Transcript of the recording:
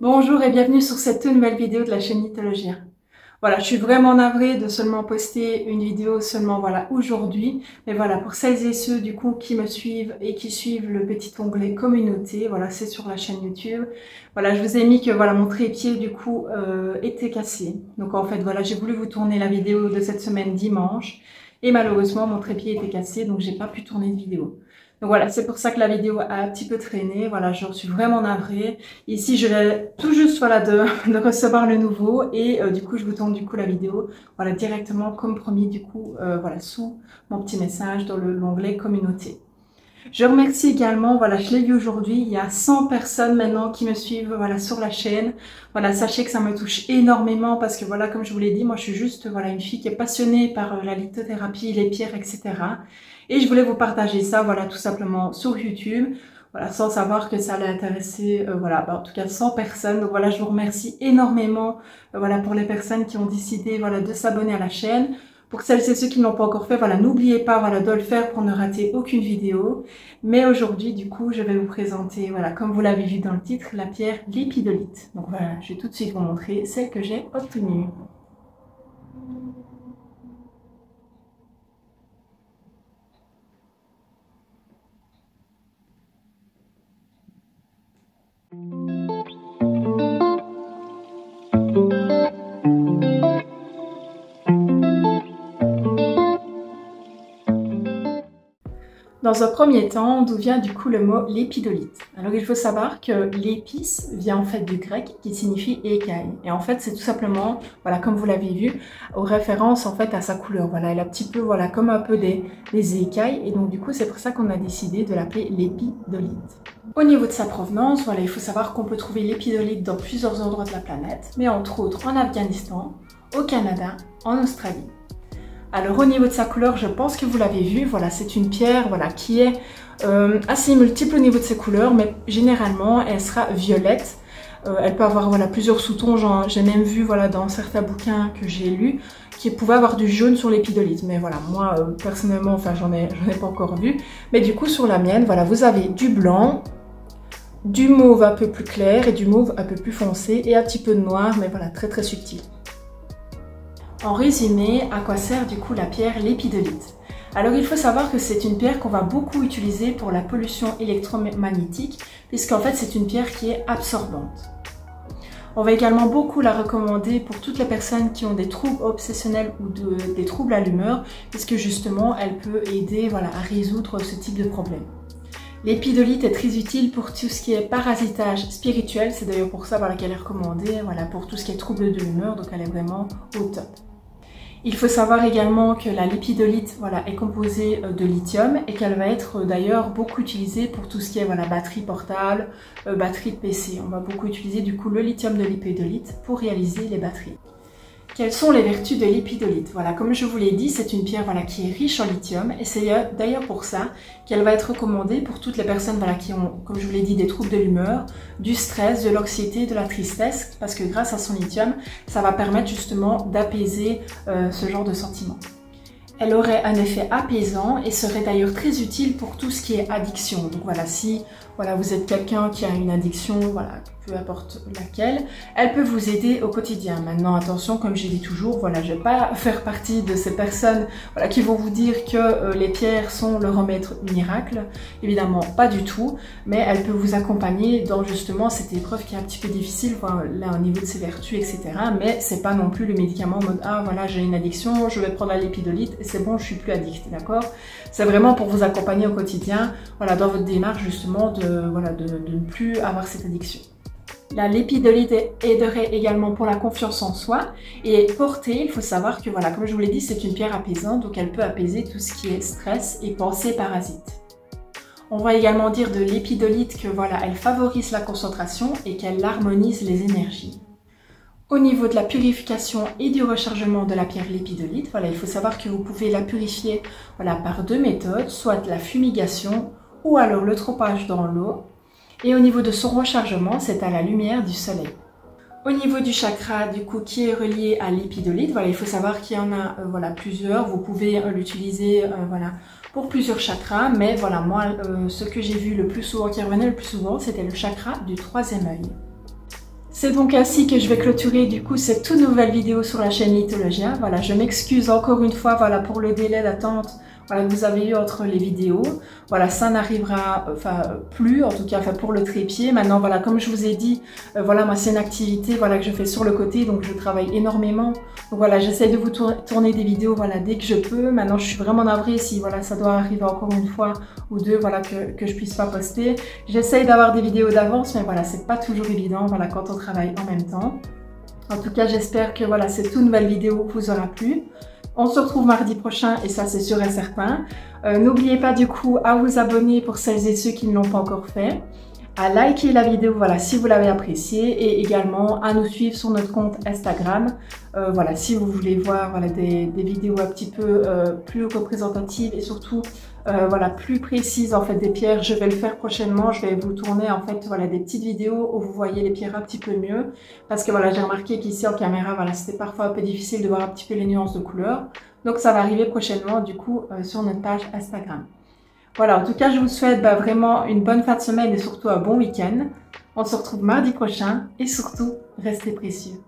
Bonjour et bienvenue sur cette toute nouvelle vidéo de la chaîne Mythologia. Voilà, je suis vraiment navrée de seulement poster une vidéo seulement aujourd'hui. Mais voilà, pour celles et ceux du coup qui me suivent et qui suivent le petit onglet communauté, voilà, c'est sur la chaîne YouTube. Voilà, je vous ai mis que voilà, mon trépied du coup était cassé. Donc en fait, voilà, j'ai voulu vous tourner la vidéo de cette semaine dimanche. Et malheureusement, mon trépied était cassé, donc j'ai pas pu tourner de vidéo. Donc voilà, c'est pour ça que la vidéo a un petit peu traîné. Voilà, j'en suis vraiment navrée. Ici, je vais tout juste voilà, de recevoir le nouveau et du coup, je vous tourne du coup la vidéo voilà, directement comme promis du coup voilà, sous mon petit message dans l'onglet communauté. Je remercie également, voilà, je l'ai vu aujourd'hui, il y a 100 personnes maintenant qui me suivent voilà, sur la chaîne. Voilà, sachez que ça me touche énormément parce que voilà, comme je vous l'ai dit, moi je suis juste voilà, une fille qui est passionnée par la lithothérapie, les pierres, etc. Et je voulais vous partager ça, voilà, tout simplement sur YouTube. Voilà, sans savoir que ça allait intéresser, voilà, en tout cas 100 personnes. Donc voilà, je vous remercie énormément, voilà, pour les personnes qui ont décidé, voilà, de s'abonner à la chaîne. Pour celles et ceux qui ne l'ont pas encore fait, voilà, n'oubliez pas, voilà, de le faire pour ne rater aucune vidéo. Mais aujourd'hui, du coup, je vais vous présenter, voilà, comme vous l'avez vu dans le titre, la pierre lépidolite. Donc voilà, je vais tout de suite vous montrer celle que j'ai obtenue. Dans un premier temps, d'où vient du coup le mot lépidolite? Alors il faut savoir que l'épice vient en fait du grec qui signifie écaille. Et en fait c'est tout simplement, voilà comme vous l'avez vu, aux références en fait à sa couleur. Voilà, elle a un petit peu, voilà, comme un peu des écailles. Et donc du coup c'est pour ça qu'on a décidé de l'appeler lépidolite. Au niveau de sa provenance, voilà, il faut savoir qu'on peut trouver l'épidolite dans plusieurs endroits de la planète, mais entre autres en Afghanistan, au Canada, en Australie. Alors au niveau de sa couleur, je pense que vous l'avez vu, voilà, c'est une pierre voilà, qui est assez multiple au niveau de ses couleurs, mais généralement elle sera violette. Elle peut avoir voilà, plusieurs sous-tons, j'ai même vu voilà, dans certains bouquins que j'ai lus, qui pouvaient avoir du jaune sur l'épidolite. Mais voilà, moi personnellement, enfin j'en ai pas encore vu. Mais du coup sur la mienne, voilà, vous avez du blanc, du mauve un peu plus clair et du mauve un peu plus foncé et un petit peu de noir, mais voilà, très très subtil. En résumé, à quoi sert du coup la pierre lépidolite? Alors il faut savoir que c'est une pierre qu'on va beaucoup utiliser pour la pollution électromagnétique, puisqu'en fait c'est une pierre qui est absorbante. On va également beaucoup la recommander pour toutes les personnes qui ont des troubles obsessionnels ou des troubles à l'humeur, puisque justement elle peut aider voilà, à résoudre ce type de problème. L'épidolite est très utile pour tout ce qui est parasitage spirituel, c'est d'ailleurs pour ça voilà, qu'elle est recommandée voilà, pour tout ce qui est trouble de l'humeur, donc elle est vraiment au top. Il faut savoir également que la lépidolite voilà, est composée de lithium et qu'elle va être d'ailleurs beaucoup utilisée pour tout ce qui est voilà, batterie portable, batterie de PC. On va beaucoup utiliser du coup le lithium de l'épidolite pour réaliser les batteries. Quelles sont les vertus de l'épidolite? Voilà, comme je vous l'ai dit, c'est une pierre voilà, qui est riche en lithium et c'est d'ailleurs pour ça qu'elle va être recommandée pour toutes les personnes voilà, qui ont, comme je vous l'ai dit, des troubles de l'humeur, du stress, de l'anxiété, de la tristesse, parce que grâce à son lithium, ça va permettre justement d'apaiser ce genre de sentiments. Elle aurait un effet apaisant et serait d'ailleurs très utile pour tout ce qui est addiction. Donc voilà, si voilà, vous êtes quelqu'un qui a une addiction, voilà, peu importe laquelle, elle peut vous aider au quotidien. Maintenant, attention, comme je dis toujours, voilà, je ne vais pas faire partie de ces personnes voilà, qui vont vous dire que les pierres sont le remède miracle. Évidemment, pas du tout, mais elle peut vous accompagner dans justement cette épreuve qui est un petit peu difficile, voilà, là, au niveau de ses vertus, etc. Mais c'est pas non plus le médicament en mode « Ah, voilà, j'ai une addiction, je vais prendre la lépidolite et c'est bon, je suis plus addict, d'accord ?» C'est vraiment pour vous accompagner au quotidien, voilà, dans votre démarche justement voilà, de ne plus avoir cette addiction. La lépidolite aiderait également pour la confiance en soi et portée, il faut savoir que voilà, comme je vous l'ai dit, c'est une pierre apaisante, donc elle peut apaiser tout ce qui est stress et pensée parasite. On va également dire de l'épidolite que voilà, elle favorise la concentration et qu'elle harmonise les énergies. Au niveau de la purification et du rechargement de la pierre lépidolite, voilà, il faut savoir que vous pouvez la purifier voilà, par deux méthodes, soit la fumigation ou alors le trempage dans l'eau. Et au niveau de son rechargement, c'est à la lumière du soleil. Au niveau du chakra, du coup, qui est relié à l'épidolite, voilà, il faut savoir qu'il y en a voilà, plusieurs. Vous pouvez l'utiliser voilà, pour plusieurs chakras, mais voilà, moi, ce que j'ai vu le plus souvent, qui revenait le plus souvent, c'était le chakra du troisième œil. C'est donc ainsi que je vais clôturer du coup cette toute nouvelle vidéo sur la chaîne Lithologia. Voilà, je m'excuse encore une fois voilà, pour le délai d'attente voilà, que vous avez eu entre les vidéos. Voilà, ça n'arrivera plus, en tout cas pour le trépied. Maintenant, voilà, comme je vous ai dit, voilà, moi c'est une activité voilà, que je fais sur le côté, donc je travaille énormément. Donc voilà, j'essaie de vous tourner des vidéos voilà, dès que je peux. Maintenant, je suis vraiment navrée si voilà, ça doit arriver encore une fois ou deux voilà, que je puisse pas poster. J'essaye d'avoir des vidéos d'avance, mais voilà, c'est pas toujours évident voilà, quand on travaille en même temps. En tout cas, j'espère que voilà, cette toute nouvelle vidéo vous aura plu. On se retrouve mardi prochain et ça c'est sûr et certain. N'oubliez pas du coup à vous abonner pour celles et ceux qui ne l'ont pas encore fait, à liker la vidéo voilà, si vous l'avez appréciée et également à nous suivre sur notre compte Instagram. Voilà, si vous voulez voir voilà, des vidéos un petit peu plus représentatives et surtout voilà, plus précises en fait des pierres, je vais le faire prochainement. Je vais vous tourner en fait voilà, des petites vidéos où vous voyez les pierres un petit peu mieux parce que voilà, j'ai remarqué qu'ici en caméra voilà, c'était parfois un peu difficile de voir un petit peu les nuances de couleurs. Donc ça va arriver prochainement du coup sur notre page Instagram. Voilà, en tout cas je vous souhaite vraiment une bonne fin de semaine et surtout un bon week-end. On se retrouve mardi prochain et surtout restez précieux.